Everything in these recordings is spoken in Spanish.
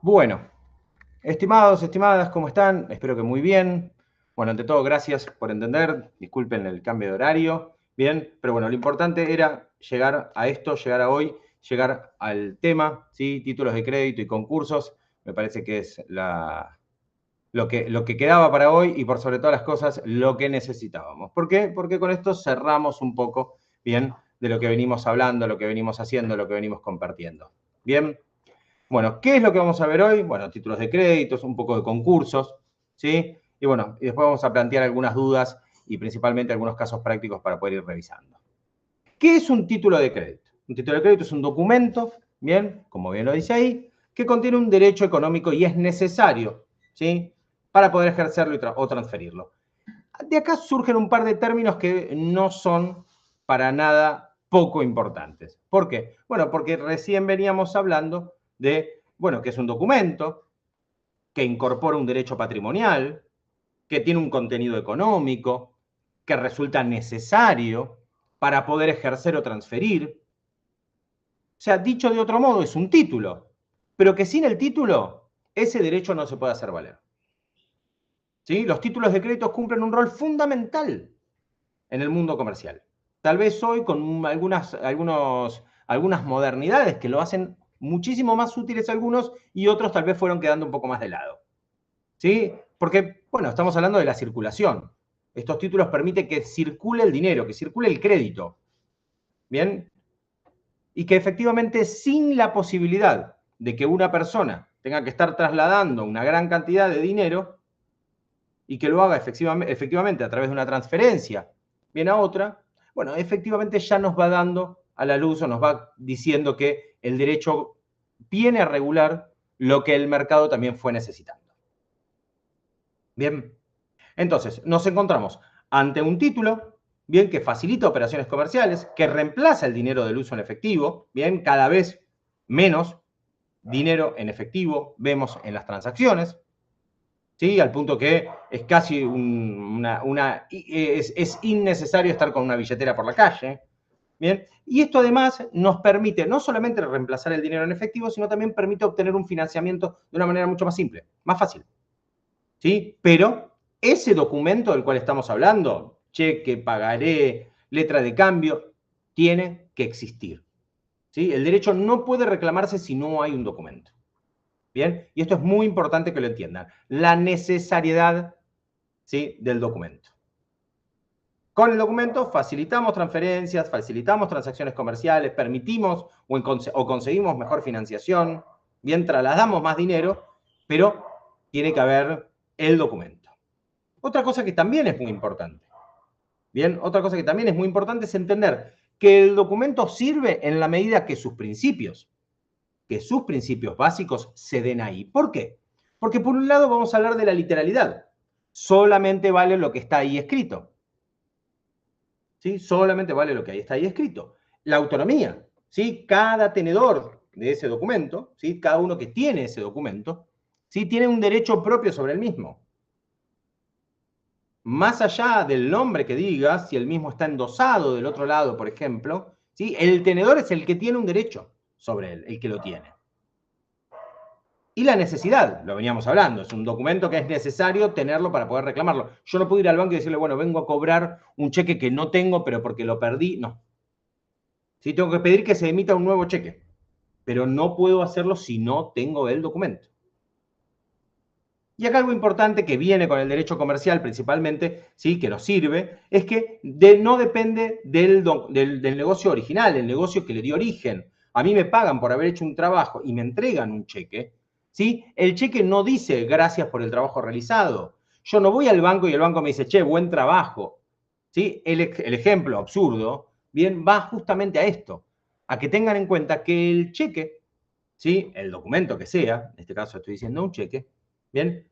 Bueno, estimados, estimadas, ¿cómo están? Espero que muy bien. Bueno, ante todo, gracias por entender. Disculpen el cambio de horario. Bien, pero bueno, lo importante era llegar a esto, llegar a hoy, llegar al tema, ¿sí? Títulos de crédito y concursos. Me parece que es lo que quedaba para hoy y por sobre todas las cosas, lo que necesitábamos. ¿Por qué? Porque con esto cerramos un poco, bien, de lo que venimos hablando, lo que venimos haciendo, lo que venimos compartiendo. Bien. Bueno, ¿qué es lo que vamos a ver hoy? Bueno, títulos de créditos, un poco de concursos, ¿sí? Y bueno, y después vamos a plantear algunas dudas y principalmente algunos casos prácticos para poder ir revisando. ¿Qué es un título de crédito? Un título de crédito es un documento, bien, como bien lo dice ahí, que contiene un derecho económico y es necesario, ¿sí? Para poder ejercerlo o transferirlo. De acá surgen un par de términos que no son para nada poco importantes. ¿Por qué? Bueno, porque recién veníamos hablando de, bueno, que es un documento, que incorpora un derecho patrimonial, que tiene un contenido económico, que resulta necesario para poder ejercer o transferir. O sea, dicho de otro modo, es un título, pero que sin el título, ese derecho no se puede hacer valer. ¿Sí? Los títulos de crédito cumplen un rol fundamental en el mundo comercial. Tal vez hoy con algunas modernidades que lo hacen muchísimo más útiles algunos y otros tal vez fueron quedando un poco más de lado. ¿Sí? Porque, bueno, estamos hablando de la circulación. Estos títulos permiten que circule el dinero, que circule el crédito. ¿Bien? Y que efectivamente sin la posibilidad de que una persona tenga que estar trasladando una gran cantidad de dinero y que lo haga efectivamente a través de una transferencia bien a otra, bueno, efectivamente ya nos va dando a la luz o nos va diciendo que el derecho viene a regular lo que el mercado también fue necesitando. Bien, entonces nos encontramos ante un título, bien, que facilita operaciones comerciales, que reemplaza el dinero del uso en efectivo, bien, cada vez menos dinero en efectivo vemos en las transacciones, ¿sí? Al punto que es casi es innecesario estar con una billetera por la calle. Bien, y esto además nos permite no solamente reemplazar el dinero en efectivo, sino también permite obtener un financiamiento de una manera mucho más simple, más fácil. ¿Sí? Pero ese documento del cual estamos hablando, cheque, pagaré, letra de cambio, tiene que existir. ¿Sí? El derecho no puede reclamarse si no hay un documento. Bien, y esto es muy importante que lo entiendan. La necesariedad, ¿sí?, del documento. Con el documento facilitamos transferencias, facilitamos transacciones comerciales, permitimos o conseguimos mejor financiación, bien, trasladamos más dinero, pero tiene que haber el documento. Otra cosa que también es muy importante, bien, otra cosa que también es muy importante es entender que el documento sirve en la medida que sus principios básicos se den ahí. ¿Por qué? Porque por un lado vamos a hablar de la literalidad. Solamente vale lo que está ahí escrito. ¿Sí? Solamente vale lo que ahí está ahí escrito. La autonomía, ¿sí? Cada tenedor de ese documento, ¿sí?, cada uno que tiene ese documento, ¿sí?, tiene un derecho propio sobre el mismo. Más allá del nombre que diga, si el mismo está endosado del otro lado, por ejemplo, ¿sí?, el tenedor es el que tiene un derecho sobre él, el que lo tiene. Y la necesidad, lo veníamos hablando, es un documento que es necesario tenerlo para poder reclamarlo. Yo no puedo ir al banco y decirle, bueno, vengo a cobrar un cheque que no tengo, pero porque lo perdí. No. Sí, tengo que pedir que se emita un nuevo cheque, pero no puedo hacerlo si no tengo el documento. Y acá algo importante que viene con el derecho comercial principalmente, ¿sí?, que nos sirve, es que no depende del negocio original, el negocio que le dio origen. A mí me pagan por haber hecho un trabajo y me entregan un cheque, ¿sí? El cheque no dice gracias por el trabajo realizado. Yo no voy al banco y el banco me dice, che, buen trabajo. ¿Sí? El ejemplo absurdo, bien, va justamente a esto, a que tengan en cuenta que el cheque, ¿sí?, el documento que sea, en este caso estoy diciendo un cheque, bien,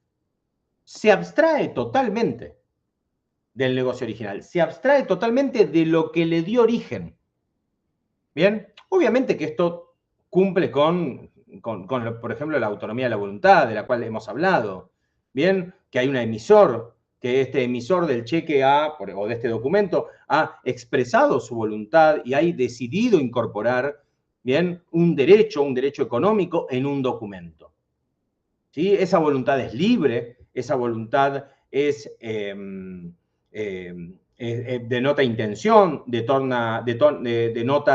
se abstrae totalmente del negocio original, se abstrae totalmente de lo que le dio origen. Bien, obviamente que esto cumple con, por ejemplo, la autonomía de la voluntad, de la cual hemos hablado. Bien, que hay un emisor, que este emisor del cheque o de este documento ha expresado su voluntad y ha decidido incorporar, bien, un derecho económico en un documento. ¿sí? Esa voluntad es libre, esa voluntad es, denota intención, denota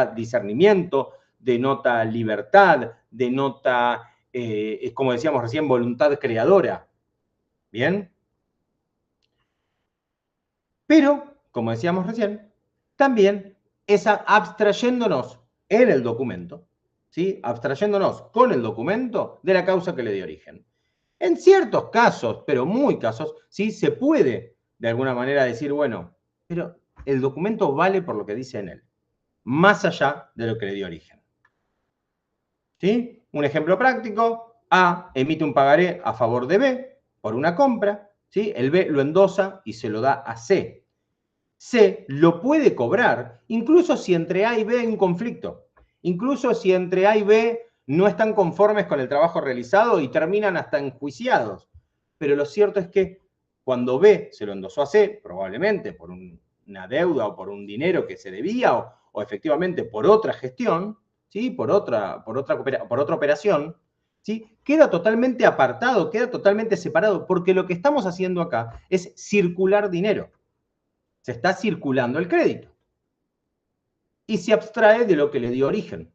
discernimiento, denota libertad, denota, como decíamos recién, voluntad creadora. ¿Bien? Pero, como decíamos recién, también es abstrayéndonos en el documento, ¿sí? Abstrayéndonos con el documento de la causa que le dio origen. En ciertos casos, pero muy casos, sí se puede de alguna manera decir, bueno, pero el documento vale por lo que dice en él, más allá de lo que le dio origen. ¿Sí? Un ejemplo práctico, A emite un pagaré a favor de B por una compra, ¿sí? El B lo endosa y se lo da a C. C lo puede cobrar, incluso si entre A y B hay un conflicto, incluso si entre A y B no están conformes con el trabajo realizado y terminan hasta enjuiciados. Pero lo cierto es que cuando B se lo endosó a C, probablemente por una deuda o por un dinero que se debía o efectivamente por otra gestión, ¿sí? por otra operación, ¿sí? Queda totalmente apartado, queda totalmente separado, porque lo que estamos haciendo acá es circular dinero. Se está circulando el crédito. Y se abstrae de lo que le dio origen.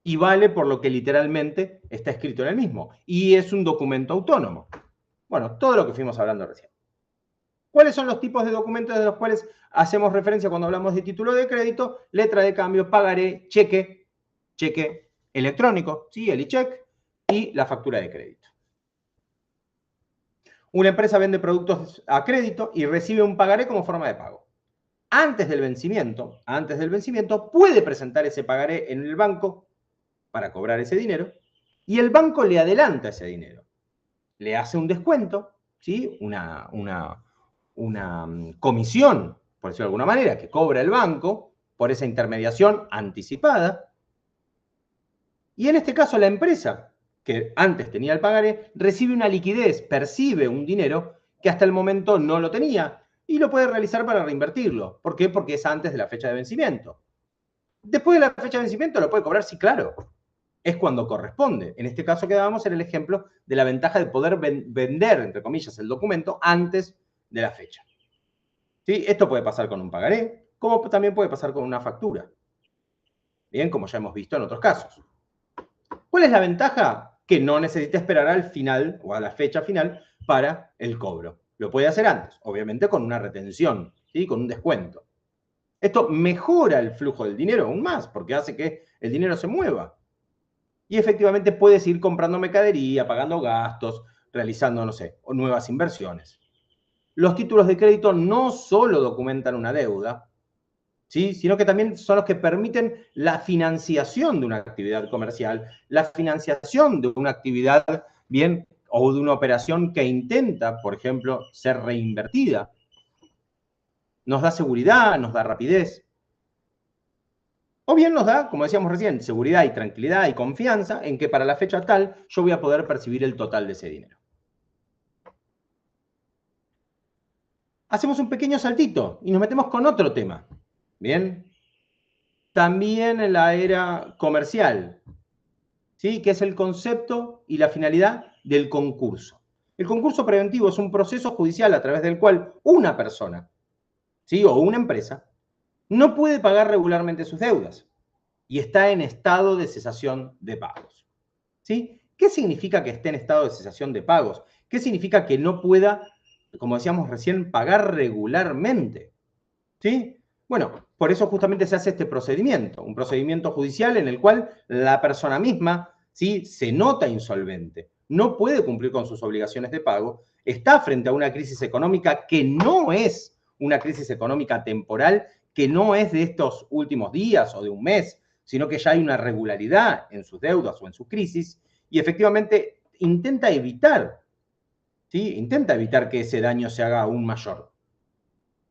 Y vale por lo que literalmente está escrito en el mismo. Y es un documento autónomo. Bueno, todo lo que fuimos hablando recién. ¿Cuáles son los tipos de documentos de los cuales hacemos referencia cuando hablamos de título de crédito? Letra de cambio, pagaré, cheque electrónico, ¿sí? El e-check y la factura de crédito. Una empresa vende productos a crédito y recibe un pagaré como forma de pago. Antes del vencimiento, puede presentar ese pagaré en el banco para cobrar ese dinero y el banco le adelanta ese dinero. Le hace un descuento, ¿sí? Una comisión, por decirlo de alguna manera, que cobra el banco por esa intermediación anticipada. Y en este caso la empresa, que antes tenía el pagaré, recibe una liquidez, percibe un dinero que hasta el momento no lo tenía y lo puede realizar para reinvertirlo. ¿Por qué? Porque es antes de la fecha de vencimiento. Después de la fecha de vencimiento lo puede cobrar, sí, claro. Es cuando corresponde. En este caso que dábamos era el ejemplo de la ventaja de poder vender, entre comillas, el documento antes de la fecha. ¿Sí? Esto puede pasar con un pagaré, como también puede pasar con una factura. Bien, como ya hemos visto en otros casos. ¿Cuál es la ventaja? Que no necesita esperar al final o a la fecha final para el cobro. Lo puede hacer antes, obviamente con una retención, ¿sí? Con un descuento. Esto mejora el flujo del dinero aún más, porque hace que el dinero se mueva. Y efectivamente puedes ir comprando mercadería, pagando gastos, realizando, no sé, nuevas inversiones. Los títulos de crédito no solo documentan una deuda, ¿sí? Sino que también son los que permiten la financiación de una actividad comercial, la financiación de una actividad, bien, o de una operación que intenta, por ejemplo, ser reinvertida. Nos da seguridad, nos da rapidez. O bien nos da, como decíamos recién, seguridad y tranquilidad y confianza en que para la fecha tal yo voy a poder percibir el total de ese dinero. Hacemos un pequeño saltito y nos metemos con otro tema. Bien. También en la era comercial, ¿sí? Que es el concepto y la finalidad del concurso. El concurso preventivo es un proceso judicial a través del cual una persona, ¿sí? O una empresa no puede pagar regularmente sus deudas y está en estado de cesación de pagos. ¿Sí? ¿Qué significa que esté en estado de cesación de pagos? ¿Qué significa que no pueda, como decíamos recién, pagar regularmente? ¿Sí? Bueno, por eso justamente se hace este procedimiento, un procedimiento judicial en el cual la persona misma, ¿sí? Se nota insolvente, no puede cumplir con sus obligaciones de pago, está frente a una crisis económica que no es una crisis económica temporal, que no es de estos últimos días o de un mes, sino que ya hay una regularidad en sus deudas o en su crisis, y efectivamente intenta evitar, ¿sí? Intenta evitar que ese daño se haga aún mayor.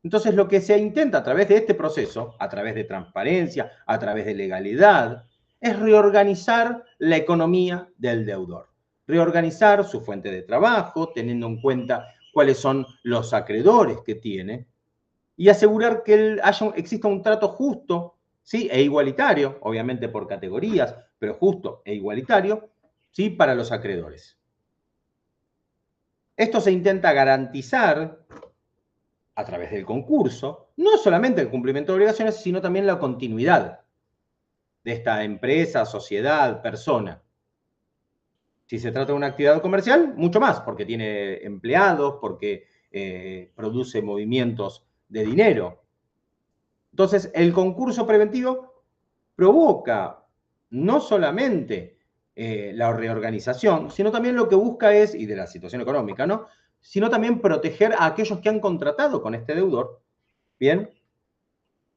Entonces, lo que se intenta a través de este proceso, a través de transparencia, a través de legalidad, es reorganizar la economía del deudor. Reorganizar su fuente de trabajo, teniendo en cuenta cuáles son los acreedores que tiene, y asegurar que exista un trato justo, ¿sí? E igualitario, obviamente por categorías, pero justo e igualitario, ¿sí? Para los acreedores. Esto se intenta garantizar a través del concurso, no solamente el cumplimiento de obligaciones, sino también la continuidad de esta empresa, sociedad, persona. Si se trata de una actividad comercial, mucho más, porque tiene empleados, porque produce movimientos de dinero. Entonces, el concurso preventivo provoca no solamente la reorganización, sino también lo que busca es, y de la situación económica, ¿no? Sino también proteger a aquellos que han contratado con este deudor. Bien,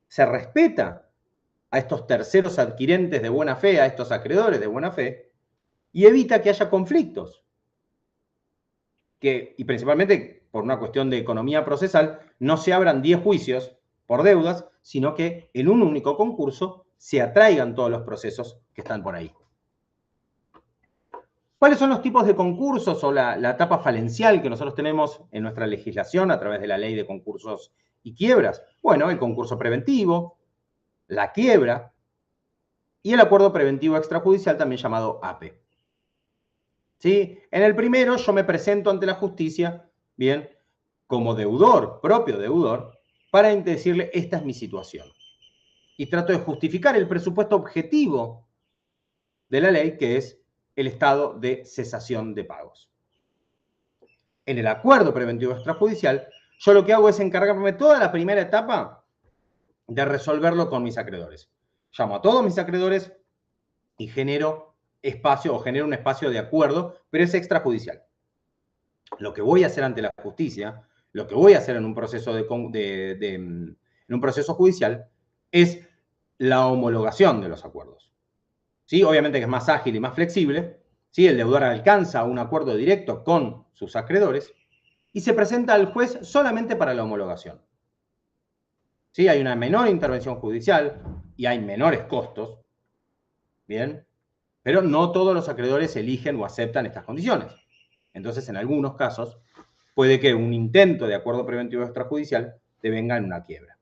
se respeta a estos terceros adquirentes de buena fe, a estos acreedores de buena fe, y evita que haya conflictos. Y principalmente por una cuestión de economía procesal, no se abran 10 juicios por deudas, sino que en un único concurso se atraigan todos los procesos que están por ahí. ¿Cuáles son los tipos de concursos o la etapa falencial que nosotros tenemos en nuestra legislación a través de la ley de concursos y quiebras? Bueno, el concurso preventivo, la quiebra y el acuerdo preventivo extrajudicial, también llamado APE. ¿Sí? En el primero yo me presento ante la justicia, bien, como deudor, propio deudor, para decirle, esta es mi situación. Y trato de justificar el presupuesto objetivo de la ley, que es el estado de cesación de pagos. En el acuerdo preventivo extrajudicial, yo lo que hago es encargarme toda la primera etapa de resolverlo con mis acreedores. Llamo a todos mis acreedores y genero espacio o genero un espacio de acuerdo, pero es extrajudicial. Lo que voy a hacer ante la justicia, lo que voy a hacer en un proceso, en un proceso judicial, es la homologación de los acuerdos. ¿Sí? Obviamente que es más ágil y más flexible. ¿Sí? El deudor alcanza un acuerdo directo con sus acreedores y se presenta al juez solamente para la homologación. ¿Sí? Hay una menor intervención judicial y hay menores costos. Bien, pero no todos los acreedores eligen o aceptan estas condiciones. Entonces, en algunos casos, puede que un intento de acuerdo preventivo extrajudicial devenga en una quiebra.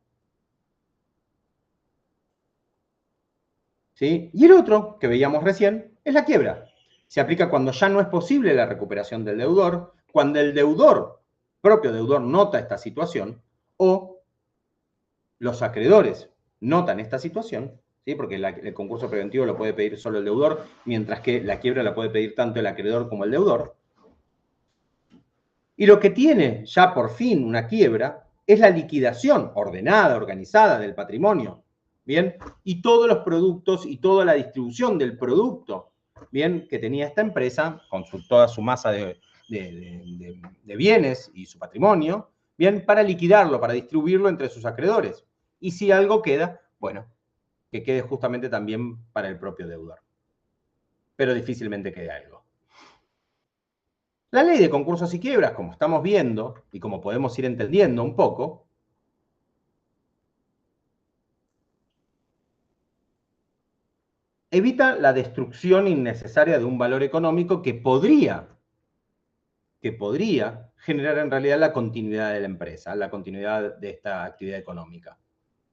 ¿Sí? Y el otro, que veíamos recién, es la quiebra. Se aplica cuando ya no es posible la recuperación del deudor, cuando el deudor, propio deudor, nota esta situación, o los acreedores notan esta situación, ¿sí? Porque el concurso preventivo lo puede pedir solo el deudor, mientras que la quiebra la puede pedir tanto el acreedor como el deudor. Y lo que tiene ya por fin una quiebra es la liquidación ordenada, organizada del patrimonio, ¿bien? Y todos los productos y toda la distribución del producto, ¿bien? Que tenía esta empresa, con toda su masa de bienes y su patrimonio, ¿bien? Para liquidarlo, para distribuirlo entre sus acreedores. Y si algo queda, bueno, que quede justamente también para el propio deudor. Pero difícilmente quede algo. La ley de concursos y quiebras, como estamos viendo y como podemos ir entendiendo un poco, evita la destrucción innecesaria de un valor económico que podría generar en realidad la continuidad de la empresa, la continuidad de esta actividad económica.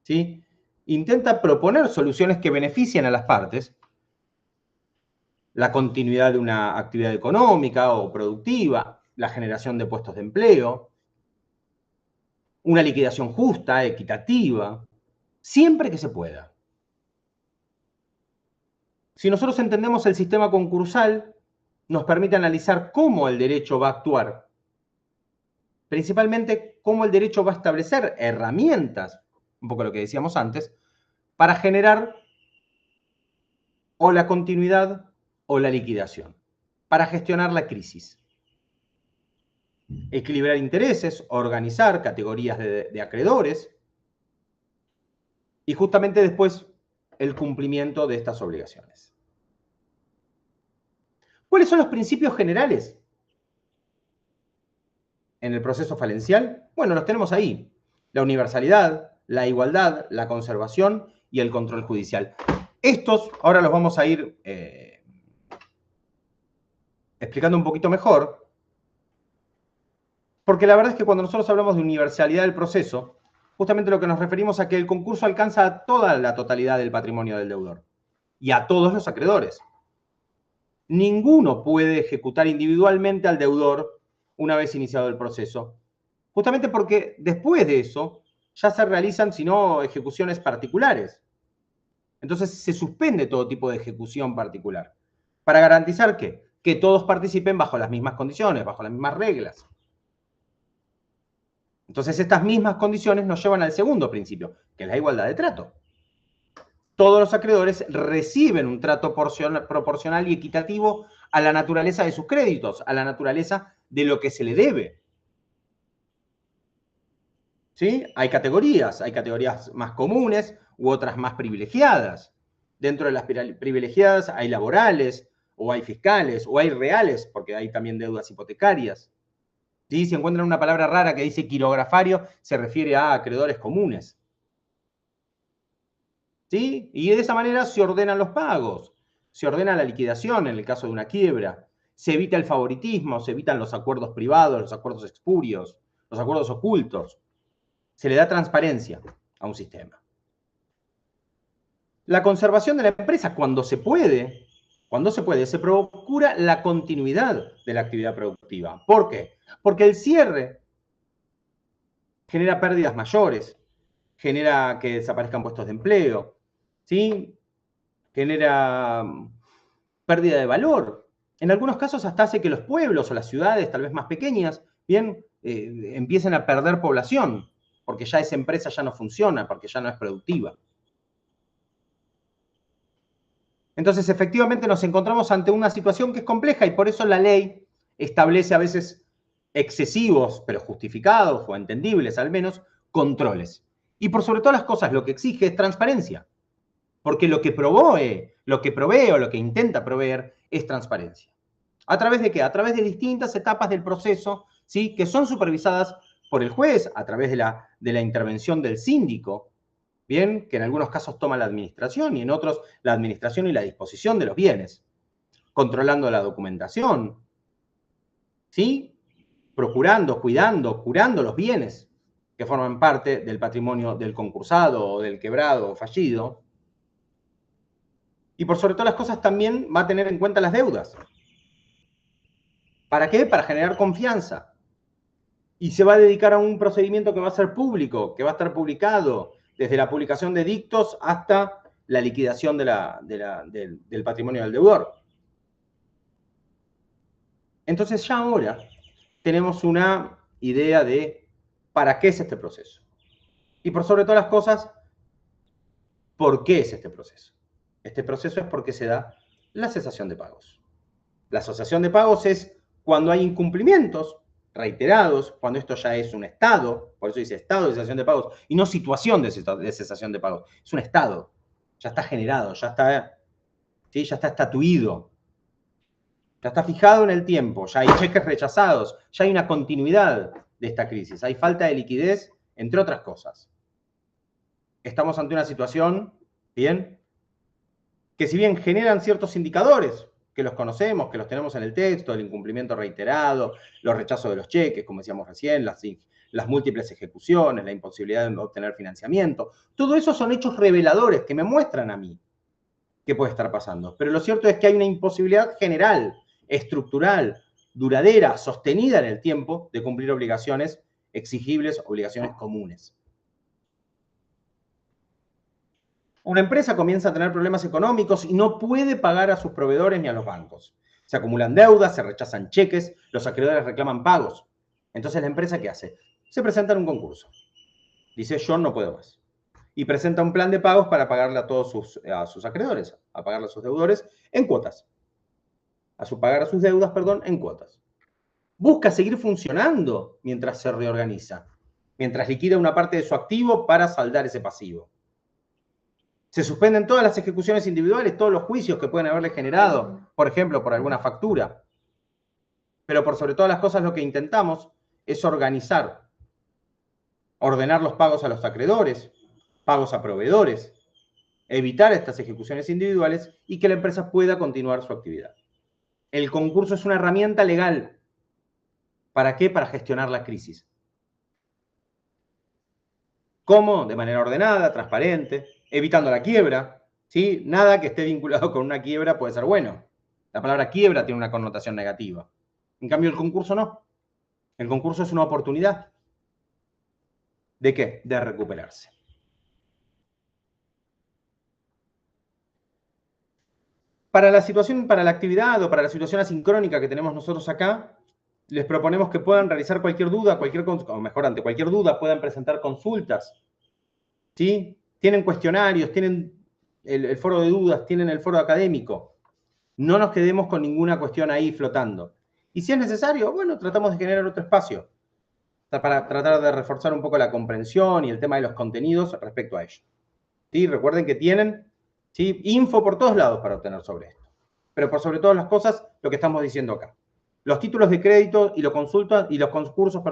¿Sí? Intenta proponer soluciones que beneficien a las partes, la continuidad de una actividad económica o productiva, la generación de puestos de empleo, una liquidación justa, equitativa, siempre que se pueda. Si nosotros entendemos el sistema concursal, nos permite analizar cómo el derecho va a actuar. Principalmente, cómo el derecho va a establecer herramientas, un poco lo que decíamos antes, para generar o la continuidad o la liquidación, para gestionar la crisis. Equilibrar intereses, organizar categorías de acreedores y justamente después el cumplimiento de estas obligaciones. ¿Cuáles son los principios generales en el proceso falencial? Bueno, los tenemos ahí. La universalidad, la igualdad, la conservación y el control judicial. Estos ahora los vamos a ir explicando un poquito mejor, porque la verdad es que cuando nosotros hablamos de universalidad del proceso, justamente lo que nos referimos a que el concurso alcanza a toda la totalidad del patrimonio del deudor y a todos los acreedores. Ninguno puede ejecutar individualmente al deudor una vez iniciado el proceso? Justamente porque después de eso ya se realizan, si no, ejecuciones particulares. Entonces se suspende todo tipo de ejecución particular. ¿Para garantizar qué? Que todos participen bajo las mismas condiciones, bajo las mismas reglas. Entonces estas mismas condiciones nos llevan al segundo principio, que es la igualdad de trato. Todos los acreedores reciben un trato proporcional y equitativo a la naturaleza de sus créditos, a la naturaleza de lo que se le debe. ¿Sí? Hay categorías más comunes u otras más privilegiadas. Dentro de las privilegiadas hay laborales, o hay fiscales, o hay reales, porque hay también deudas hipotecarias. ¿Sí? Si encuentran una palabra rara que dice quirografario, se refiere a acreedores comunes. ¿Sí? Y de esa manera se ordenan los pagos, se ordena la liquidación en el caso de una quiebra, se evita el favoritismo, se evitan los acuerdos privados, los acuerdos espurios, los acuerdos ocultos. Se le da transparencia a un sistema. La conservación de la empresa, cuando se puede, se procura la continuidad de la actividad productiva. ¿Por qué? Porque el cierre genera pérdidas mayores, genera que desaparezcan puestos de empleo, ¿sí? Genera pérdida de valor. En algunos casos hasta hace que los pueblos o las ciudades, tal vez más pequeñas, bien, empiecen a perder población, porque ya esa empresa ya no funciona, porque ya no es productiva. Entonces, efectivamente, nos encontramos ante una situación que es compleja y por eso la ley establece a veces excesivos, pero justificados o entendibles al menos, controles. Y por sobre todas las cosas, lo que exige es transparencia. Porque lo que provee o lo que intenta proveer es transparencia. ¿A través de qué? A través de distintas etapas del proceso, ¿sí? Que son supervisadas por el juez, a través de la intervención del síndico, ¿bien? Que en algunos casos toma la administración y en otros la administración y la disposición de los bienes, controlando la documentación, ¿sí? Procurando, cuidando, curando los bienes que forman parte del patrimonio del concursado o del quebrado o fallido. Y por sobre todas las cosas también va a tener en cuenta las deudas. ¿Para qué? Para generar confianza. Y se va a dedicar a un procedimiento que va a ser público, que va a estar publicado, desde la publicación de dictos hasta la liquidación del patrimonio del deudor. Entonces ya ahora tenemos una idea de para qué es este proceso. Y por sobre todas las cosas, ¿por qué es este proceso? Este proceso es porque se da la cesación de pagos. La cesación de pagos es cuando hay incumplimientos reiterados, cuando esto ya es un estado, por eso dice estado de cesación de pagos, y no situación de cesación de pagos, es un estado, ya está generado, ya está, ¿sí? Ya está estatuido, ya está fijado en el tiempo, ya hay cheques rechazados, ya hay una continuidad de esta crisis, hay falta de liquidez, entre otras cosas. Estamos ante una situación, bien, que si bien generan ciertos indicadores, que los conocemos, que los tenemos en el texto, el incumplimiento reiterado, los rechazos de los cheques, como decíamos recién, las múltiples ejecuciones, la imposibilidad de obtener financiamiento. Todo eso son hechos reveladores que me muestran a mí qué puede estar pasando. Pero lo cierto es que hay una imposibilidad general, estructural, duradera, sostenida en el tiempo de cumplir obligaciones exigibles, obligaciones comunes. Una empresa comienza a tener problemas económicos y no puede pagar a sus proveedores ni a los bancos. Se acumulan deudas, se rechazan cheques, los acreedores reclaman pagos. Entonces, ¿la empresa qué hace? Se presenta en un concurso. Dice, yo no puedo más. Y presenta un plan de pagos para pagarle a todos sus acreedores, a pagarle a sus deudores en cuotas. Pagar a sus deudas, perdón, en cuotas. Busca seguir funcionando mientras se reorganiza, mientras liquida una parte de su activo para saldar ese pasivo. Se suspenden todas las ejecuciones individuales, todos los juicios que pueden haberle generado, por ejemplo, por alguna factura. Pero por sobre todas las cosas lo que intentamos es ordenar los pagos a los acreedores, pagos a proveedores, evitar estas ejecuciones individuales y que la empresa pueda continuar su actividad. El concurso es una herramienta legal. ¿Para qué? Para gestionar la crisis. ¿Cómo? De manera ordenada, transparente, evitando la quiebra. ¿Sí? Nada que esté vinculado con una quiebra puede ser bueno. La palabra quiebra tiene una connotación negativa. En cambio, el concurso no. El concurso es una oportunidad. ¿De qué? De recuperarse. Para la situación, para la actividad o para la situación asincrónica que tenemos nosotros acá, les proponemos que puedan realizar cualquier duda, o mejor, ante cualquier duda, puedan presentar consultas. ¿Sí? Tienen cuestionarios, tienen el foro de dudas, tienen el foro académico. No nos quedemos con ninguna cuestión ahí flotando. Y si es necesario, bueno, tratamos de generar otro espacio para tratar de reforzar un poco la comprensión y el tema de los contenidos respecto a ello. ¿Sí? Recuerden que tienen, ¿sí?, info por todos lados para obtener sobre esto. Pero por sobre todas las cosas, lo que estamos diciendo acá. Los títulos de crédito y los concursos,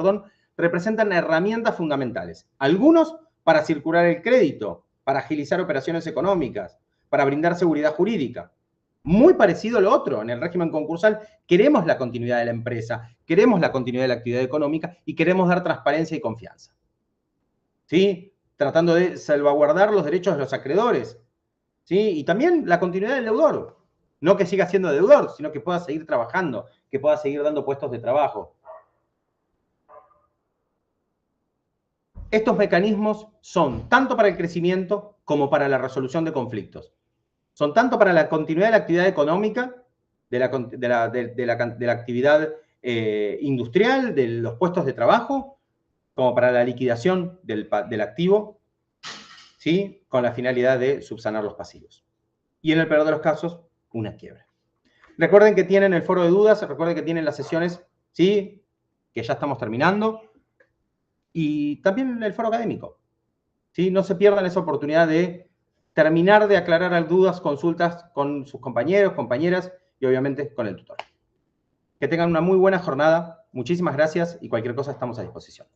representan herramientas fundamentales. Algunos para circular el crédito, para agilizar operaciones económicas, para brindar seguridad jurídica. Muy parecido a lo otro, en el régimen concursal queremos la continuidad de la empresa, queremos la continuidad de la actividad económica y queremos dar transparencia y confianza. ¿Sí? Tratando de salvaguardar los derechos de los acreedores. ¿Sí? Y también la continuidad del deudor. No que siga siendo deudor, sino que pueda seguir trabajando, que pueda seguir dando puestos de trabajo. Estos mecanismos son tanto para el crecimiento como para la resolución de conflictos. Son tanto para la continuidad de la actividad económica, de la actividad industrial, de los puestos de trabajo, como para la liquidación del activo, ¿sí?, con la finalidad de subsanar los pasivos. Y en el peor de los casos, una quiebra. Recuerden que tienen el foro de dudas, recuerden que tienen las sesiones, ¿sí?, que ya estamos terminando, y también el foro académico. ¿Sí? No se pierdan esa oportunidad de terminar de aclarar dudas, consultas con sus compañeros, compañeras y obviamente con el tutor. Que tengan una muy buena jornada. Muchísimas gracias y cualquier cosa estamos a disposición.